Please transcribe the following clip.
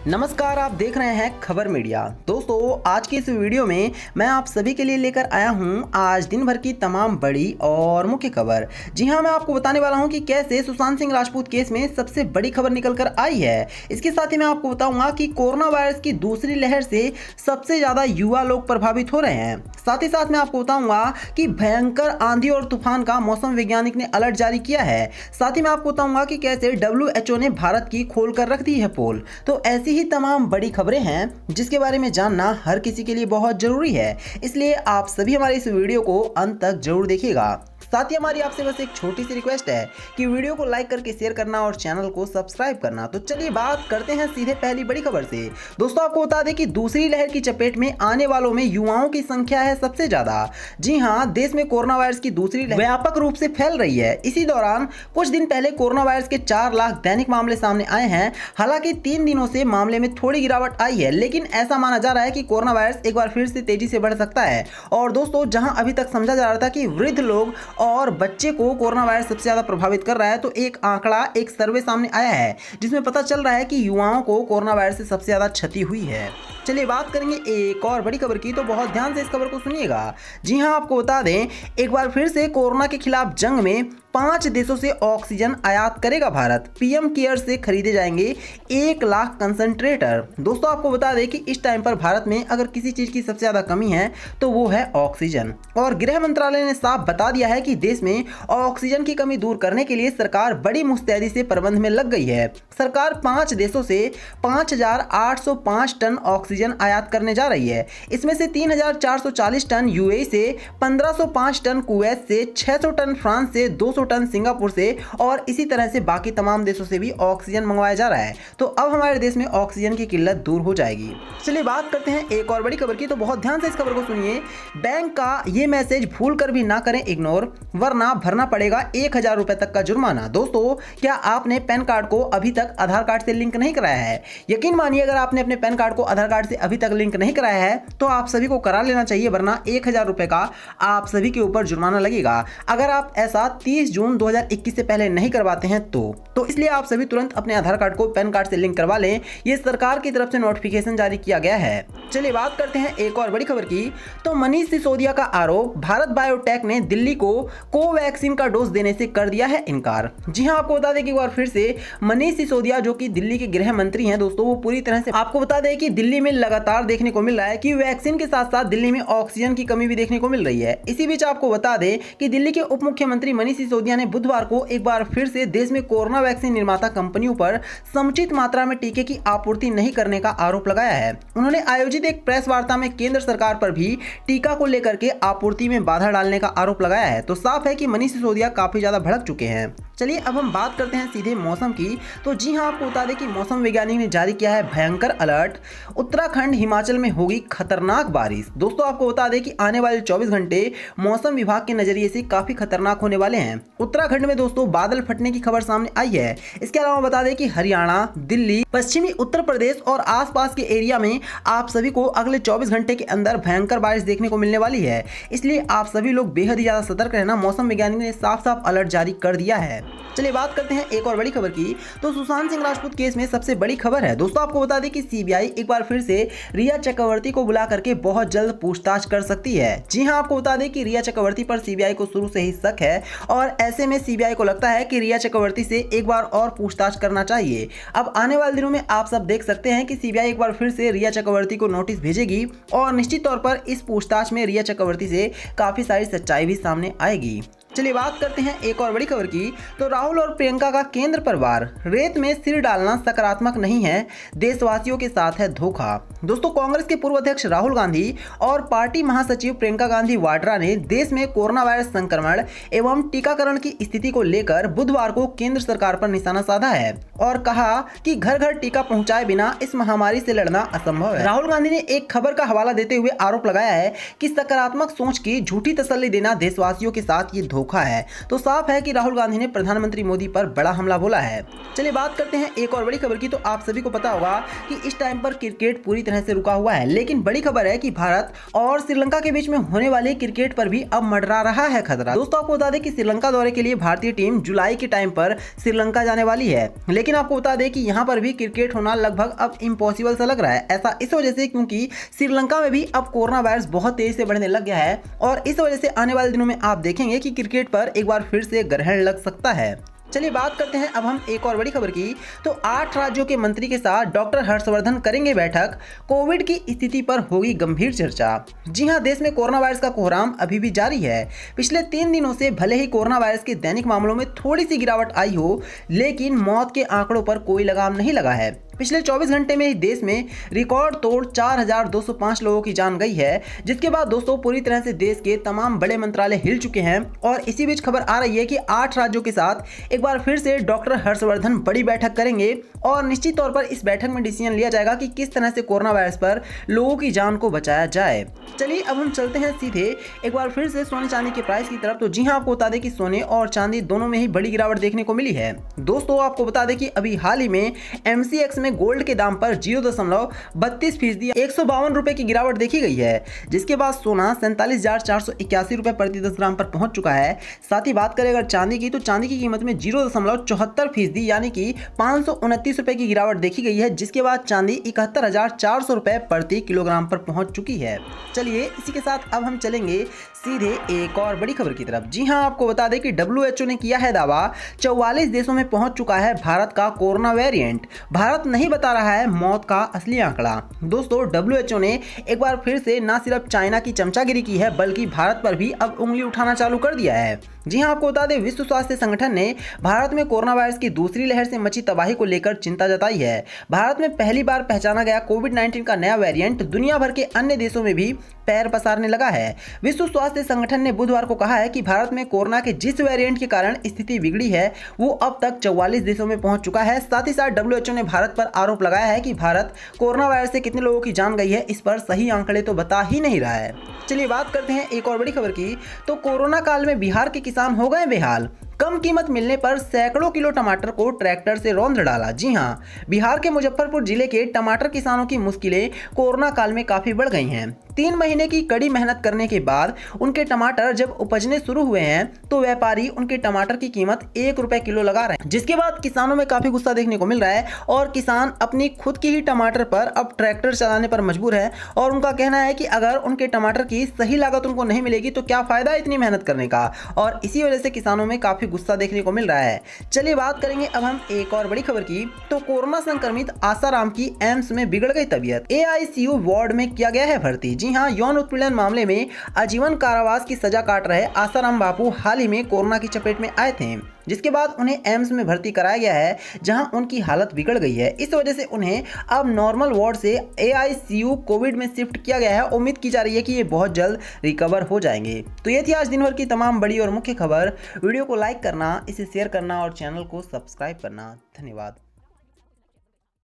नमस्कार, आप देख रहे हैं खबर मीडिया। दोस्तों, आज की इस वीडियो में मैं आप सभी के लिए लेकर आया हूं आज दिन भर की तमाम बड़ी और मुख्य खबर। जी हां, मैं आपको बताने वाला हूं कि कैसे सुशांत सिंह राजपूत केस में सबसे बड़ी खबर निकल कर आई है। इसके साथ ही मैं आपको बताऊंगा कि कोरोना वायरस की दूसरी लहर से सबसे ज्यादा युवा लोग प्रभावित हो रहे हैं। साथ ही साथ मैं आपको बताऊंगा कि भयंकर आंधी और तूफान का मौसम वैज्ञानिक ने अलर्ट जारी किया है। साथ ही मैं आपको बताऊंगा कि कैसे WHO ने भारत की खोल कर रख दी है पोल। तो ऐसी ही तमाम बड़ी खबरें हैं जिसके बारे में जानना हर किसी के लिए बहुत जरूरी है, इसलिए आप सभी हमारे इस वीडियो को अंत तक जरूर देखिएगा। साथ ही हमारी आपसे बस एक छोटी सी रिक्वेस्ट है कि वीडियो को लाइक करके शेयर करना और चैनल को सब्सक्राइब करना। तो चलिए बात करते हैं सीधे पहली बड़ी खबर से। दोस्तों, आपको बता दें कि दूसरी लहर की चपेट में आने वालों में युवाओं की संख्या है सबसे ज्यादा। जी हां, देश में कोरोना वायरस की दूसरी लहर व्यापक रूप से फैल रही है। इसी दौरान कुछ दिन पहले कोरोना वायरस के 4 लाख दैनिक मामले सामने आए हैं। हालांकि 3 दिनों से मामले में थोड़ी गिरावट आई है, लेकिन ऐसा माना जा रहा है कि कोरोना वायरस एक बार फिर से तेजी से बढ़ सकता है। और दोस्तों, जहां अभी तक समझा जा रहा था कि वृद्ध लोग और बच्चे को कोरोना वायरस सबसे ज्यादा प्रभावित कर रहा है, तो एक आंकड़ा, एक सर्वे सामने आया है जिसमें पता चल रहा है कि युवाओं को कोरोना वायरस से सबसे ज्यादा क्षति हुई है। चलिए बात करेंगे एक और बड़ी खबर की, तो बहुत ध्यान से इस खबर को सुनिएगा। जी हां, आपको बता दें, एक बार फिर से कोरोना के खिलाफ जंग में 5 देशों से ऑक्सीजन आयात करेगा भारत। पीएम केयर से खरीदे जाएंगे 1 लाख कंसंट्रेटर। दोस्तों, आपको बता दें कि इस टाइम पर भारत में अगर किसी चीज की सबसे ज्यादा कमी है तो वो है ऑक्सीजन। और गृह मंत्रालय ने साफ बता दिया है कि देश में ऑक्सीजन की कमी दूर करने के लिए सरकार बड़ी मुस्तैदी से प्रबंध में लग गई है। सरकार 5 देशों से 5805 टन ऑक्सीजन आयात करने जा रही है। इसमें से 3440 टन यूएई से, 1505 टन कुवैत से, 600 टन फ्रांस से, 200 टन सिंगापुर से और इसी तरह से बाकी तमाम देशों से भी ऑक्सीजन मंगवाया जा रहा है। तो अब हमारे देश में ऑक्सीजन की किल्लत दूर हो जाएगी। चलिए बात करते हैं एक और बड़ी खबर की, तो बहुत ध्यान से इस खबर को सुनिए। बैंक का ये मैसेज भूल कर भी ना करें इग्नोर, वरना भरना पड़ेगा 1000 रुपए तक का जुर्माना। दोस्तों, क्या आपने पैन कार्ड को अभी तक आधार कार्ड से लिंक नहीं कराया है? यकीन मानिए, अगर आपने अपने पैन कार्ड को आधार कार्ड से अभी तक लिंक नहीं कराया है तो आप सभी को करा लेना चाहिए, वरना 1000 रुपए का आप सभी के ऊपर जुर्माना लगेगा अगर आप ऐसा 30 जून 2021 से पहले नहीं करवाते हैं तो इसलिए आप सभी तुरंत अपने आधार कार्ड को पैन कार्ड से लिंक करवा लें। ये सरकार की तरफ से नोटिफिकेशन जारी किया गया है। चलिए बात करते हैं एक और बड़ी खबर की, तो मनीष सिसोदिया का आरोप, भारत बायोटेक ने दिल्ली को कोवैक्सीन का डोज देने से कर दिया है इनकार। जी हां, आपको बता दें कि एक बार फिर से मनीष सिसोदिया, जो कि दिल्ली के गृह मंत्री हैं दोस्तों, वो पूरी तरह से, आपको बता दें कि दिल्ली में लगातार देखने को मिल रहा है कि वैक्सीन के साथ साथ दिल्ली में ऑक्सीजन की कमी भी देखने को मिल रही है। इसी बीच आपको बता दें कि दिल्ली के उप मुख्यमंत्री मनीष सिसोदिया ने बुधवार को एक बार फिर से देश में कोरोना वैक्सीन निर्माता कंपनियों पर समुचित मात्रा में टीके की आपूर्ति नहीं करने का आरोप लगाया है। उन्होंने आयोजित एक प्रेस वार्ता में केंद्र सरकार पर भी टीका को लेकर के आपूर्ति में बाधा डालने का आरोप लगाया है। तो साफ है कि मनीष सिसोदिया काफी ज्यादा भड़क चुके हैं। चलिए अब हम बात करते हैं सीधे मौसम की। तो जी हां, आपको बता दें कि मौसम वैज्ञानिक ने जारी किया है भयंकर अलर्ट। उत्तराखंड, हिमाचल में होगी खतरनाक बारिश। दोस्तों, आपको बता दें कि आने वाले 24 घंटे मौसम विभाग के नजरिए से काफी खतरनाक होने वाले हैं। उत्तराखंड में दोस्तों बादल फटने की खबर सामने आई है। इसके अलावा बता दें कि हरियाणा, दिल्ली, पश्चिमी उत्तर प्रदेश और आसपास के एरिया में आप सभी को अगले 24 घंटे के अंदर भयंकर बारिश देखने को मिलने वाली है। इसलिए आप सभी लोग बेहद ही ज्यादा सतर्क रहना। मौसम वैज्ञानिक ने साफ साफ अलर्ट जारी कर दिया है। चलिए बात करते हैं एक और बड़ी खबर की, तो सुशांत सिंह राजपूत केस में सबसे बड़ी खबर है। दोस्तों, आपको बता दें कि सीबीआई एक बार फिर से रिया चक्रवर्ती को बुला करके बहुत जल्द पूछताछ कर सकती है। जी हां, आपको बता दें कि रिया चक्रवर्ती पर सीबीआई को शुरू से ही शक है और ऐसे में सीबीआई को लगता है कि रिया चक्रवर्ती से एक बार और पूछताछ करना चाहिए। अब आने वाले दिनों में आप सब देख सकते हैं कि सीबीआई एक बार फिर से रिया चक्रवर्ती को नोटिस भेजेगी और निश्चित तौर पर इस पूछताछ में रिया चक्रवर्ती से काफी सारी सच्चाई भी सामने आएगी। चलिए बात करते हैं एक और बड़ी खबर की, तो राहुल और प्रियंका का केंद्र पर वार, रेत में सिर डालना सकारात्मक नहीं है, देशवासियों के साथ है धोखा। दोस्तों, कांग्रेस के पूर्व अध्यक्ष राहुल गांधी और पार्टी महासचिव प्रियंका गांधी वाड्रा ने देश में कोरोना वायरस संक्रमण एवं टीकाकरण की स्थिति को लेकर बुधवार को केंद्र सरकार पर निशाना साधा है और कहा कि घर घर टीका पहुंचाए बिना इस महामारी से लड़ना असंभव है। राहुल गांधी ने एक खबर का हवाला देते हुए आरोप लगाया है कि सकारात्मक सोच की झूठी तसल्ली देना देशवासियों के साथ ये धोखा रुखा है, तो साफ है कि राहुल गांधी ने प्रधानमंत्री मोदी पर बड़ा हमला बोला है। चलिए बात करते हैं एक और बड़ी खबर की। तो आप सभी को पता होगा कि इस टाइम पर क्रिकेट पूरी तरह से रुका हुआ है, लेकिन बड़ी खबर है कि भारत और श्रीलंका के बीच में होने वाले क्रिकेट पर भी अब मंडरा रहा है खतरा। दोस्तों आपको बता दें कि श्रीलंका दौरे के लिए भारतीय टीम जुलाई के टाइम पर श्रीलंका जाने वाली है, लेकिन आपको बता दें कि यहाँ पर भी क्रिकेट होना लगभग अब इम्पॉसिबल सा लग रहा है। ऐसा इस वजह से क्योंकि श्रीलंका में भी अब कोरोना वायरस बहुत तेजी से बढ़ने लग गया है और इस वजह से आने वाले दिनों में आप देखेंगे कि क्रिकेट पर एक बार फिर से ग्रहण लग सकता है। चलिए बात करते हैं अब हम एक और बड़ी खबर की। तो 8 राज्यों के मंत्री के साथ डॉक्टर हर्षवर्धन करेंगे बैठक, कोविड की स्थिति पर होगी गंभीर चर्चा। जी हां, देश में कोरोना वायरस का कोहराम अभी भी जारी है। पिछले 3 दिनों से भले ही कोरोना वायरस के दैनिक मामलों में थोड़ी सी गिरावट आई हो, लेकिन मौत के आंकड़ों पर कोई लगाम नहीं लगा है। पिछले 24 घंटे में ही देश में रिकॉर्ड तोड़ 4205 लोगों की जान गई है, जिसके बाद दोस्तों पूरी तरह से देश के तमाम बड़े मंत्रालय हिल चुके हैं और इसी बीच खबर आ रही है कि 8 राज्यों के साथ एक बार फिर से डॉक्टर हर्षवर्धन बड़ी बैठक करेंगे और निश्चित तौर पर इस बैठक में डिसीजन लिया जाएगा कि किस तरह से कोरोना वायरस पर लोगों की जान को बचाया जाए। चलिए अब हम चलते हैं सीधे एक बार फिर से सोने चांदी के प्राइस की तरफ। तो जी हाँ, आपको बता दें कि सोने और चांदी दोनों में ही बड़ी गिरावट देखने को मिली है। दोस्तों आपको बता दें कि अभी हाल ही में MCX में गोल्ड के दाम पर 0.32% 152 रुपए की गिरावट देखी गई है, जिसके बाद सोना 47,481 रुपए प्रति 10 ग्राम पर पहुंच चुका है। साथ ही बात करें अगर चांदी की, तो चांदी की कीमत में 0.74% यानी कि 529 रुपए की गिरावट देखी गई है, जिसके बाद चांदी 71,400 रुपए प्रति किलोग्राम पर पहुंच चुकी है। चलिए इसी के साथ अब हम चलेंगे सीधे एक और बड़ी खबर की तरफ। जी हां, आपको बता दें कि WHO ने किया है दावा, 44 देशों में पहुंच चुका है भारत का कोरोना वेरिएंट। भारत नहीं बता रहा है मौत का असली आंकड़ा। दोस्तों WHO ने एक बार फिर से न सिर्फ चाइना की चमचागिरी की है, बल्कि भारत पर भी अब उंगली उठाना चालू कर दिया है। जी हां, आपको बता दें विश्व स्वास्थ्य संगठन ने भारत में कोरोना वायरस की दूसरी लहर से मची तबाही को लेकर चिंता जताई है। भारत में पहली बार पहचाना गया कोविड-19 का नया वेरिएंट दुनिया भर के अन्य देशों में भी पैर पसारने लगा है। विश्व स्वास्थ्य संगठन ने बुधवार को कहा है कि भारत में कोरोना के जिस वेरिएंट के कारण स्थिति बिगड़ी है, वो अब तक 44 देशों में पहुंच चुका है। साथ ही साथ WHO ने भारत पर आरोप लगाया है कि भारत कोरोना वायरस से कितने लोगों की जान गई है, इस पर सही आंकड़े तो बता ही नहीं रहा है। चलिए बात करते हैं एक और बड़ी खबर की। तो कोरोना काल में बिहार के किसान हो गए बेहाल, कम कीमत मिलने पर सैकड़ों किलो टमाटर को ट्रैक्टर से रौंद डाला। जी हां, बिहार के मुजफ्फरपुर जिले के टमाटर किसानों की मुश्किलें कोरोना काल में काफी बढ़ गई हैं। 3 महीने की कड़ी मेहनत करने के बाद उनके टमाटर जब उपजने शुरू हुए हैं, तो व्यापारी उनके टमाटर की कीमत 1 रुपए किलो लगा रहे हैं, जिसके बाद किसानों में काफी गुस्सा देखने को मिल रहा है और किसान अपनी खुद की ही टमाटर पर अब ट्रैक्टर चलाने पर मजबूर है और उनका कहना है कि अगर उनके टमाटर की सही लागत उनको नहीं मिलेगी तो क्या फायदा इतनी मेहनत करने का, और इसी वजह से किसानों में काफी गुस्सा देखने को मिल रहा है। चलिए बात करेंगे अब हम एक और बड़ी खबर की। तो कोरोना संक्रमित आसाराम की एम्स में बिगड़ गई तबीयत, AICU वार्ड में किया गया है भर्ती। जी हां, यौन उत्पीड़न मामले में आजीवन कारावास की सजा काट रहे आसाराम बापू हाल ही में कोरोना की चपेट में आए थे, जिसके बाद उन्हें एम्स में भर्ती कराया गया है, जहां उनकी हालत बिगड़ गई है। इस वजह से उन्हें अब नॉर्मल वार्ड से AICU कोविड में शिफ्ट किया गया है। उम्मीद की जा रही है कि ये बहुत जल्द रिकवर हो जाएंगे। तो ये थी आज दिन भर की तमाम बड़ी और मुख्य खबर। वीडियो को लाइक करना, इसे शेयर करना और चैनल को सब्सक्राइब करना। धन्यवाद।